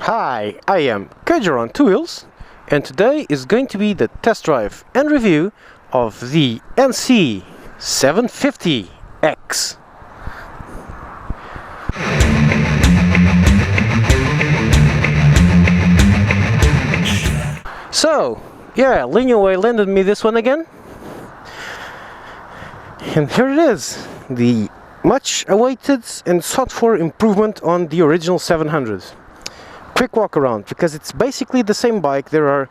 Hi, I am Kajer on Two Wheels, and today is going to be the test drive and review of the NC750x. So, yeah, Lineway lended me this one again, and here it is, the much awaited and sought for improvement on the original 700. Quick walk around, because it's basically the same bike. There are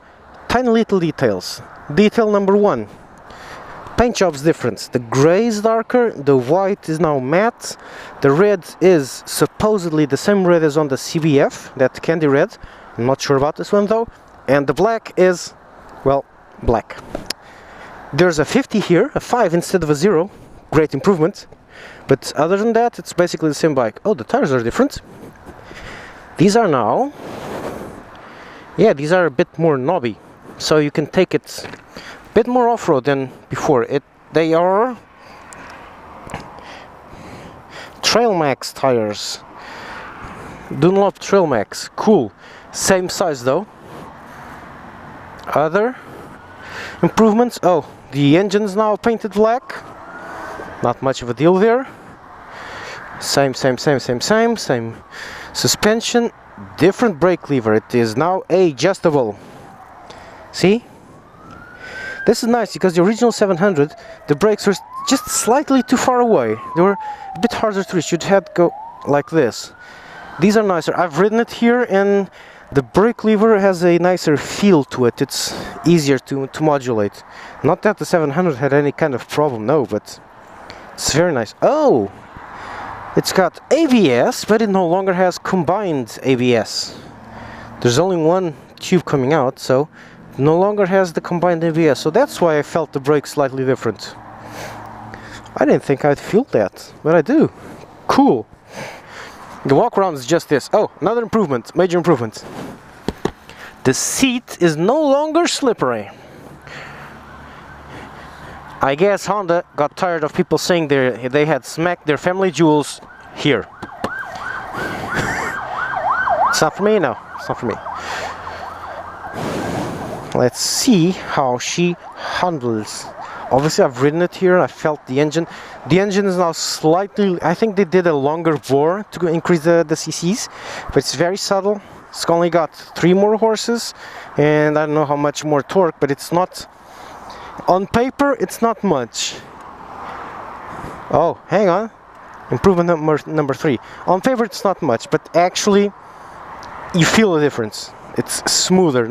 tiny little details. Detail number one, paint job's different. The gray is darker, the white is now matte, the red is supposedly the same red as on the CBF, that candy red. I'm not sure about this one though. And the black is, well, black. There's a 50 here, a 5 instead of a 0. Great improvement. But other than that, it's basically the same bike. Oh, the tires are different. These are now, yeah, these are a bit more knobby, so you can take it a bit more off-road than before. They are Trail Max tires, Dunlop Trail Max, cool. Same size though. Other improvements, oh, the engine's now painted black, not much of a deal there. Same suspension, different brake lever. It is now adjustable. See? This is nice because the original 700, the brakes were just slightly too far away. They were a bit harder to reach. You'd have to go like this. These are nicer. I've ridden it here and the brake lever has a nicer feel to it. It's easier to modulate. Not that the 700 had any kind of problem, no, but it's very nice. Oh! It's got ABS, but it no longer has combined ABS. There's only one tube coming out, so it no longer has the combined ABS. So that's why I felt the brakes slightly different. I didn't think I'd feel that, but I do. Cool. The walk around is just this. Oh, another improvement, major improvement. The seat is no longer slippery. I guess Honda got tired of people saying they had smacked their family jewels here. It's not for me, no. It's not for me. Let's see how she handles. Obviously, I've ridden it here. I felt the engine. The engine is now slightly. I think they did a longer bore to increase the cc's, but it's very subtle. It's only got 3 more horses, and I don't know how much more torque, but it's not. On paper, it's not much. Oh, hang on. Improvement number 3. On paper, it's not much, but actually, you feel the difference. It's smoother.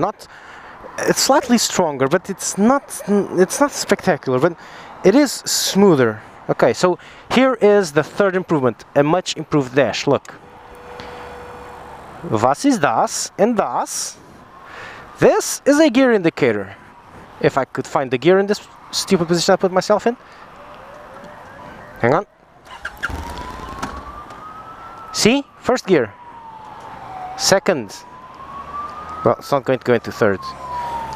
It's slightly stronger, but it's not spectacular. But it is smoother. Okay, so here is the third improvement. A much improved dash. Look. Was ist das? And das? This is a gear indicator. If I could find the gear in this stupid position I put myself in. Hang on. See? First gear. Second. Well, it's not going to go into third.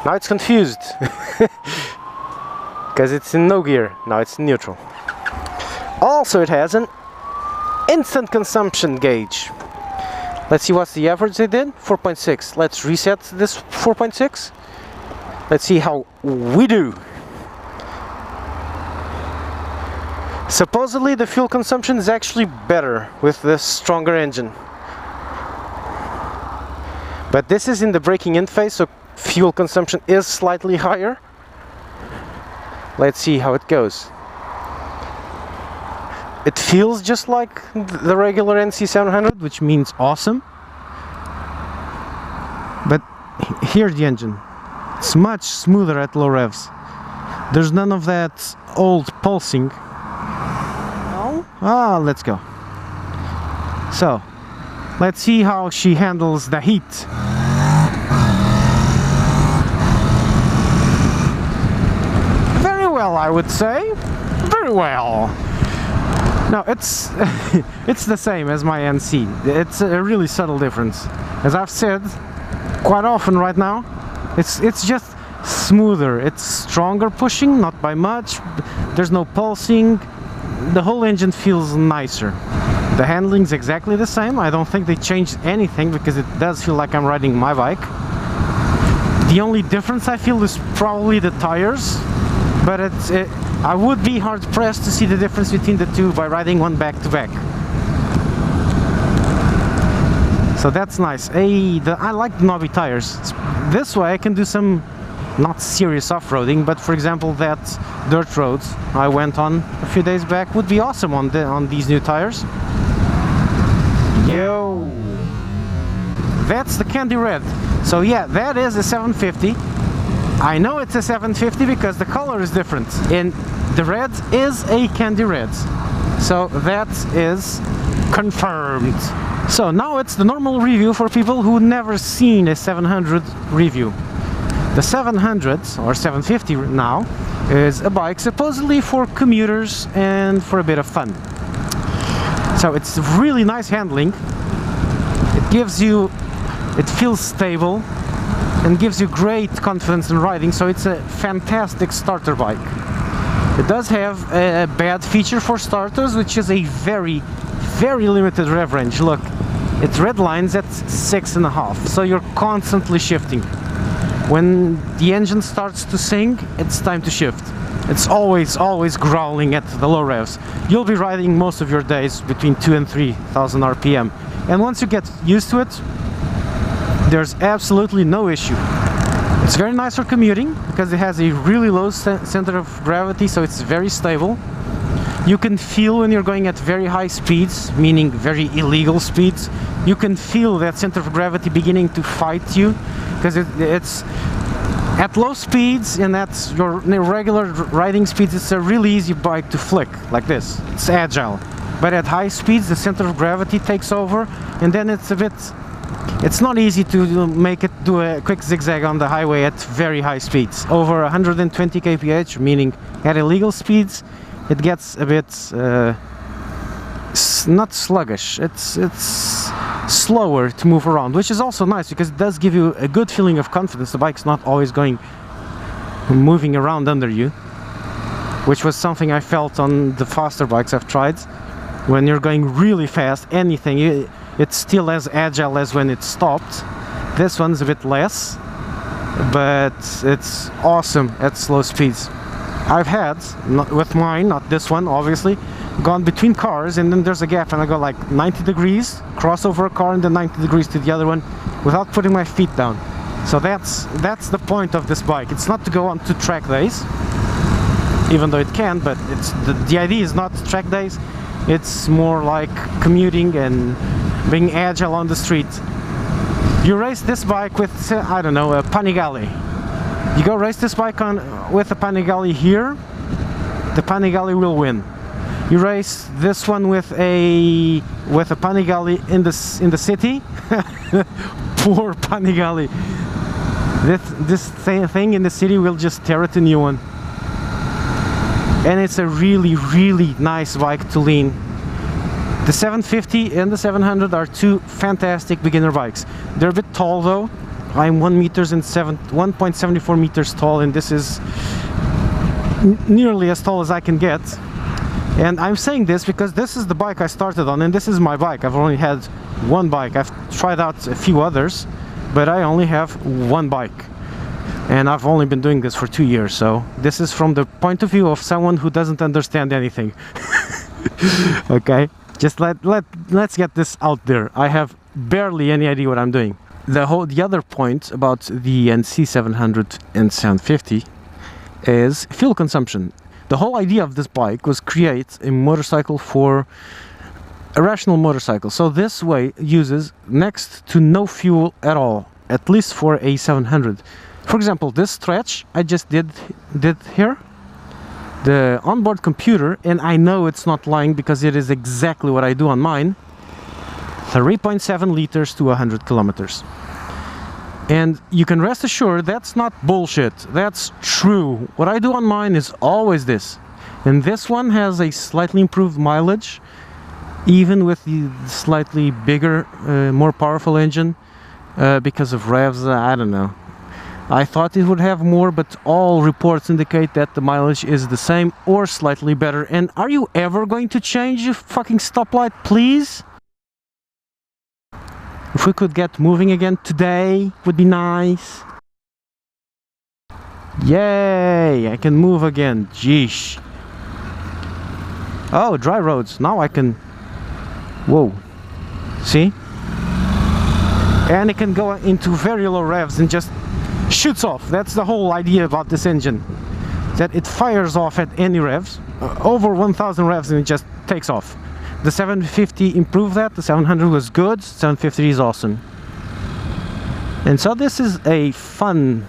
Now it's confused. Because it's in no gear. Now it's in neutral. Also it has an instant consumption gauge. Let's see what's the average they did. 4.6. Let's reset this 4.6. Let's see how we do. Supposedly the fuel consumption is actually better with this stronger engine. But this is in the braking in phase, so fuel consumption is slightly higher. Let's see how it goes. It feels just like the regular NC700, which means awesome. But here's the engine. It's much smoother at low revs. There's none of that old pulsing. No? Ah, let's go. So, let's see how she handles the heat. Very well, I would say. Very well. No, it's it's the same as my NC. It's a really subtle difference. As I've said quite often right now, it's just smoother. It's stronger pushing, not by much. There's no pulsing. The whole engine feels nicer. The handling's exactly the same. I don't think they changed anything because it does feel like I'm riding my bike. The only difference I feel is probably the tires, but I would be hard pressed to see the difference between the two by riding one back to back. So that's nice. I like the knobby tires. This way I can do some not serious off-roading, but for example that dirt road I went on a few days back would be awesome on these new tires. Yo! That's the candy red. So yeah, that is a 750. I know it's a 750 because the color is different, and the red is a candy red. So that is confirmed. So now it's the normal review for people who never seen a 700 review. The 700 or 750 now is a bike supposedly for commuters and for a bit of fun. So it's really nice handling. It feels stable and gives you great confidence in riding, so it's a fantastic starter bike. It does have a bad feature for starters, which is a very limited rev range. Look, it redlines at 6.5, so you're constantly shifting. When the engine starts to sing, it's time to shift. It's always growling at the low revs. You'll be riding most of your days between 2,000 and 3,000 RPM. And once you get used to it, there's absolutely no issue. It's very nice for commuting because it has a really low center of gravity, so it's very stable. You can feel when you're going at very high speeds, meaning very illegal speeds, you can feel that center of gravity beginning to fight you, because it's at low speeds and at your regular riding speeds, it's a really easy bike to flick like this. It's agile. But at high speeds, the center of gravity takes over, and then it's not easy to make it do a quick zigzag on the highway at very high speeds. Over 120 kph, meaning at illegal speeds, it gets a bit not sluggish. It's slower to move around, which is also nice because it does give you a good feeling of confidence. The bike's not always moving around under you, which was something I felt on the faster bikes I've tried. When you're going really fast, it's still as agile as when it stopped. This one's a bit less, but it's awesome at slow speeds. I've had, with mine, not this one obviously, gone between cars and then there's a gap and I go like 90 degrees, cross over a car and then 90 degrees to the other one without putting my feet down. So that's the point of this bike. It's not to go on to track days, even though it can, but the idea is not track days. It's more like commuting and being agile on the street. You race this bike with, I don't know, a Panigale. You go race this bike with a Panigale here, the Panigale will win. You race this one with a Panigale in the city, poor Panigale. This thing in the city will just tear it a new one. And it's a really nice bike to lean. The 750 and the 700 are two fantastic beginner bikes. They're a bit tall though. I'm 1.74 meters tall, and this is nearly as tall as I can get. And I'm saying this because this is the bike I started on, and this is my bike. I've only had one bike. I've tried out a few others, but I only have one bike. And I've only been doing this for 2 years, so this is from the point of view of someone who doesn't understand anything. Okay, just let's get this out there. I have barely any idea what I'm doing. The other point about the NC700 and 750 is fuel consumption. The whole idea of this bike was create a motorcycle for a rational motorcycle. So this way uses next to no fuel at all, at least for a 700. For example, this stretch I just did here, the onboard computer, and I know it's not lying because it is exactly what I do on mine, 3.7 liters to 100 kilometers. And you can rest assured that's not bullshit, that's true. What I do on mine is always this. And this one has a slightly improved mileage, even with the slightly bigger, more powerful engine, because of revs, I don't know. I thought it would have more, but all reports indicate that the mileage is the same or slightly better. And are you ever going to change your fucking stoplight, please? If we could get moving again today, would be nice. Yay, I can move again. Jeesh. Oh, dry roads. Now I can... Whoa. See? And it can go into very low revs and just shoots off. That's the whole idea about this engine. That it fires off at any revs. Over 1000 revs and it just takes off. The 750 improved that. The 700 was good. 750 is awesome. And so this is a fun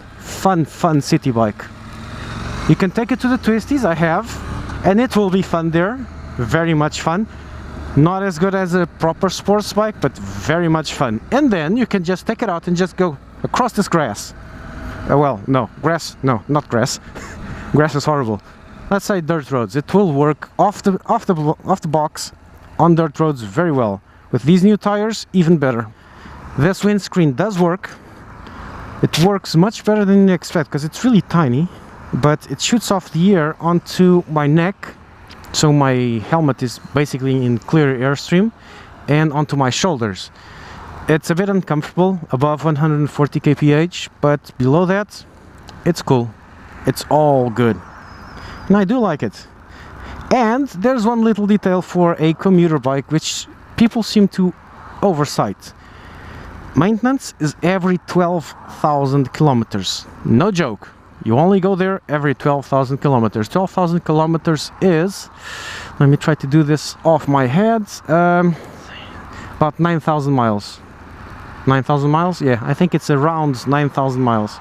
city bike. You can take it to the twisties, I have, and it will be fun there. Very much fun. Not as good as a proper sports bike, but very much fun. And then you can just take it out and just go across this grass. Well, no, grass, no, not grass. Grass is horrible. Let's say dirt roads. It will work off the box on dirt roads very well. With these new tires, even better. This windscreen does work. It works much better than you expect because it's really tiny, but it shoots off the air onto my neck, so my helmet is basically in clear airstream, and onto my shoulders. It's a bit uncomfortable above 140 kph, but below that, it's cool. It's all good. And I do like it. And there's one little detail for a commuter bike which people seem to oversight. Maintenance is every 12,000 kilometers. No joke. You only go there every 12,000 kilometers. 12,000 kilometers is, let me try to do this off my head, about 9,000 miles. 9,000 miles? Yeah, I think it's around 9,000 miles.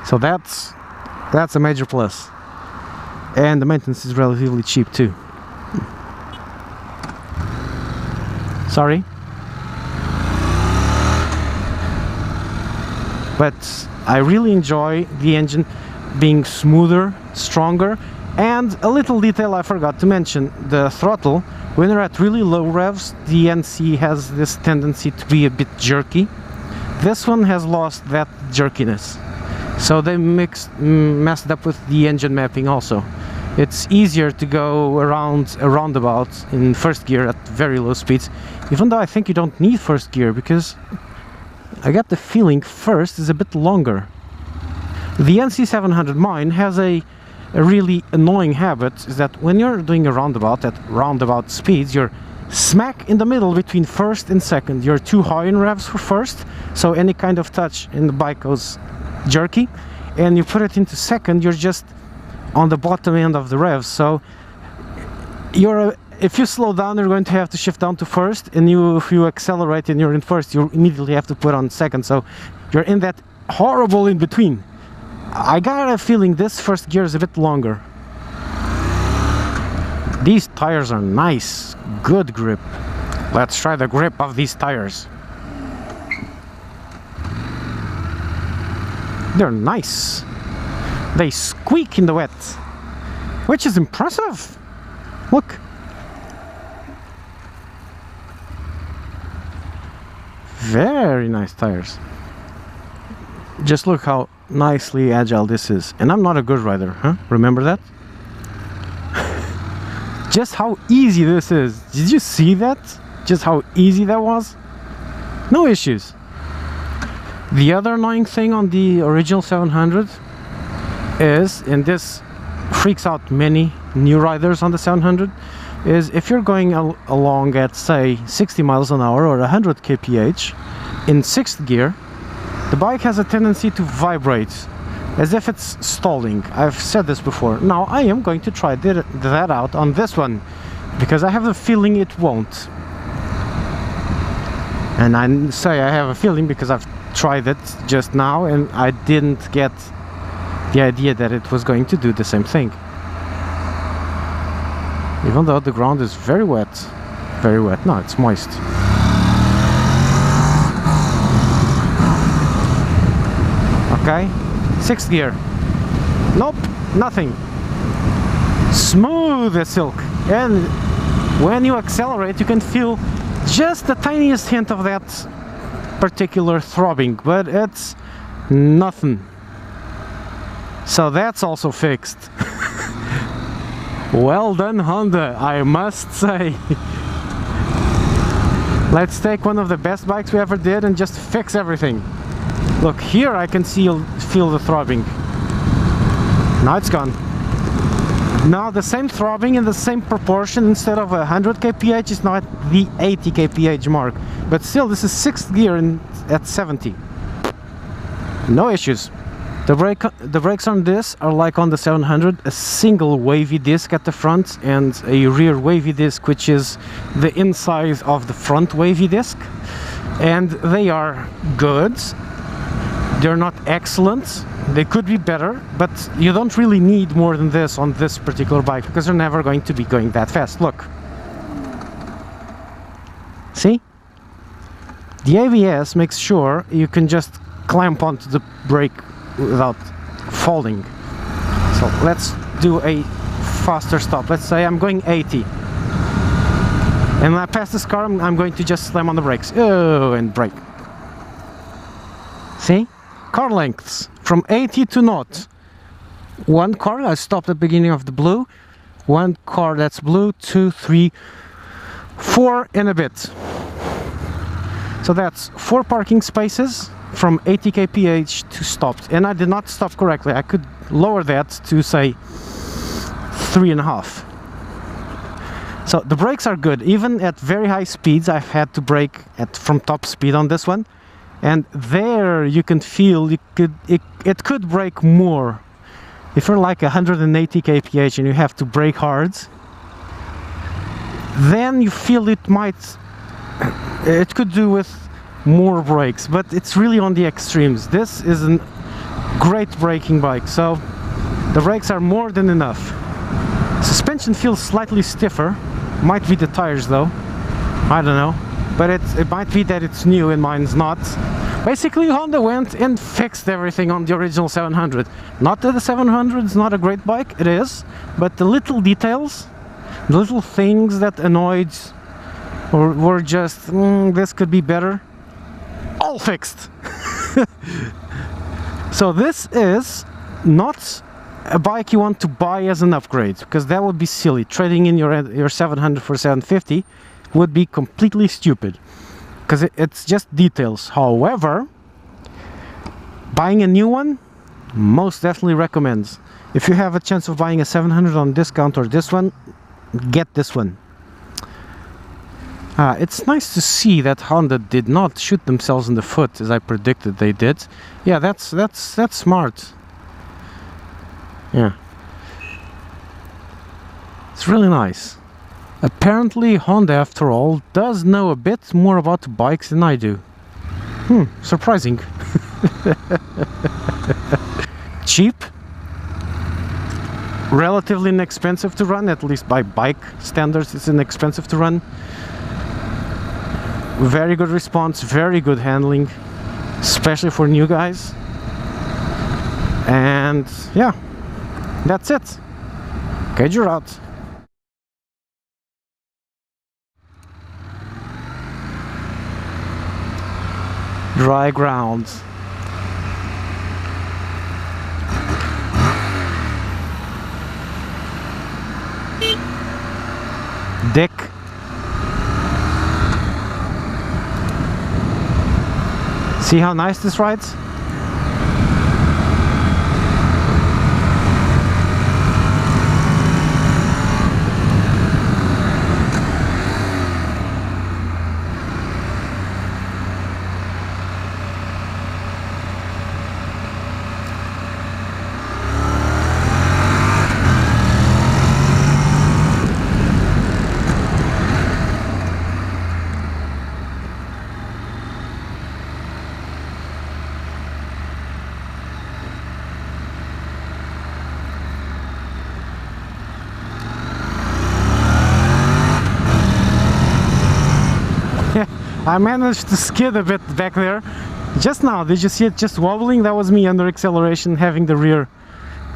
So that's a major plus. And the maintenance is relatively cheap too. Sorry. But I really enjoy the engine being smoother, stronger, and a little detail I forgot to mention, the throttle. When you're at really low revs, the NC has this tendency to be a bit jerky. This one has lost that jerkiness. So they messed up with the engine mapping also. It's easier to go around a roundabout in first gear at very low speeds, even though I think you don't need first gear, because I get the feeling first is a bit longer. The NC700 mine has a really annoying habit, is that when you're doing a roundabout at roundabout speeds, you're smack in the middle between first and second. You're too high in revs for first, so any kind of touch in the bike goes jerky, and you put it into second, you're just on the bottom end of the revs. So if you slow down, you're going to have to shift down to first, and if you accelerate and you're in first, you immediately have to put on second. So you're in that horrible in between. I got a feeling this first gear is a bit longer. These tires are nice, good grip. Let's try the grip of these tires. They're nice. They squeak in the wet, which is impressive. Look. Very nice tires. Just look how nicely agile this is. And I'm not a good rider, huh? Remember that? Just how easy this is. Did you see that? Just how easy that was? No issues. The other annoying thing on the original 700 is, and this freaks out many new riders on the 700, is if you're going along at, say, 60 miles an hour or 100 kph in 6th gear, the bike has a tendency to vibrate as if it's stalling. I've said this before. Now I am going to try that out on this one, because I have the feeling it won't. And I say I have a feeling because I've tried it just now and I didn't get the idea that it was going to do the same thing. Even though the ground is very wet. Very wet. No, it's moist. Okay, 6th gear. Nope, nothing. Smooth as silk. And when you accelerate, you can feel just the tiniest hint of that particular throbbing, but it's nothing. So that's also fixed. Well done, Honda, I must say. Let's take one of the best bikes we ever did and just fix everything. Look, here I can feel the throbbing. Now it's gone. Now the same throbbing in the same proportion. Instead of 100 kph, it's now at the 80 kph mark. But still, this is 6th gear at 70. No issues. The brakes on this are like on the 700, a single wavy disc at the front and a rear wavy disc, which is the inside of the front wavy disc. And they are good. They're not excellent. They could be better, but you don't really need more than this on this particular bike because they're never going to be going that fast. Look. See? The ABS makes sure you can just clamp onto the brake without falling. So let's do a faster stop. Let's say I'm going 80. And when I pass this car, I'm going to just slam on the brakes. Oh, and brake. See? Car lengths from 80 to 0. One car, I stopped at the beginning of the blue. One car that's blue, 2, 3, 4 and a bit. So that's 4 parking spaces from 80 kph to stopped. And I did not stop correctly. I could lower that to say 3.5. So the brakes are good. Even at very high speeds, I've had to brake from top speed on this one. And there you can feel it could brake more. If you're like 180 kph and you have to brake hard, then you feel it could do with more brakes, but it's really on the extremes. This is a great braking bike, so the brakes are more than enough. Suspension feels slightly stiffer. Might be the tires though, I don't know, but it might be that it's new and mine's not. Basically, Honda went and fixed everything on the original 700. Not that the 700 is not a great bike, it is, but the little details, the little things that annoyed or were just, this could be better, all fixed. So this is not a bike you want to buy as an upgrade, because that would be silly. Trading in your 700 for 750 would be completely stupid, because it's just details. However, buying a new one, most definitely recommends. If you have a chance of buying a 700 on discount or this one, get this one. It's nice to see that Honda did not shoot themselves in the foot as I predicted they did. Yeah, that's smart. Yeah, it's really nice. Apparently Honda, after all, does know a bit more about bikes than I do. Surprising. Cheap, relatively inexpensive to run, at least by bike standards it's inexpensive to run. Very good response, very good handling, especially for new guys. And yeah, that's it. Gauge your route. Dry ground. Dick. See how nice this rides? I managed to skid a bit back there. Just now, did you see it just wobbling? That was me under acceleration, having the rear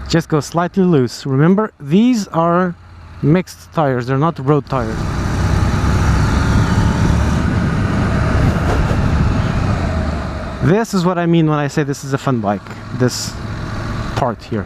just go slightly loose. Remember, these are mixed tires, they're not road tires. This is what I mean when I say this is a fun bike, this part here.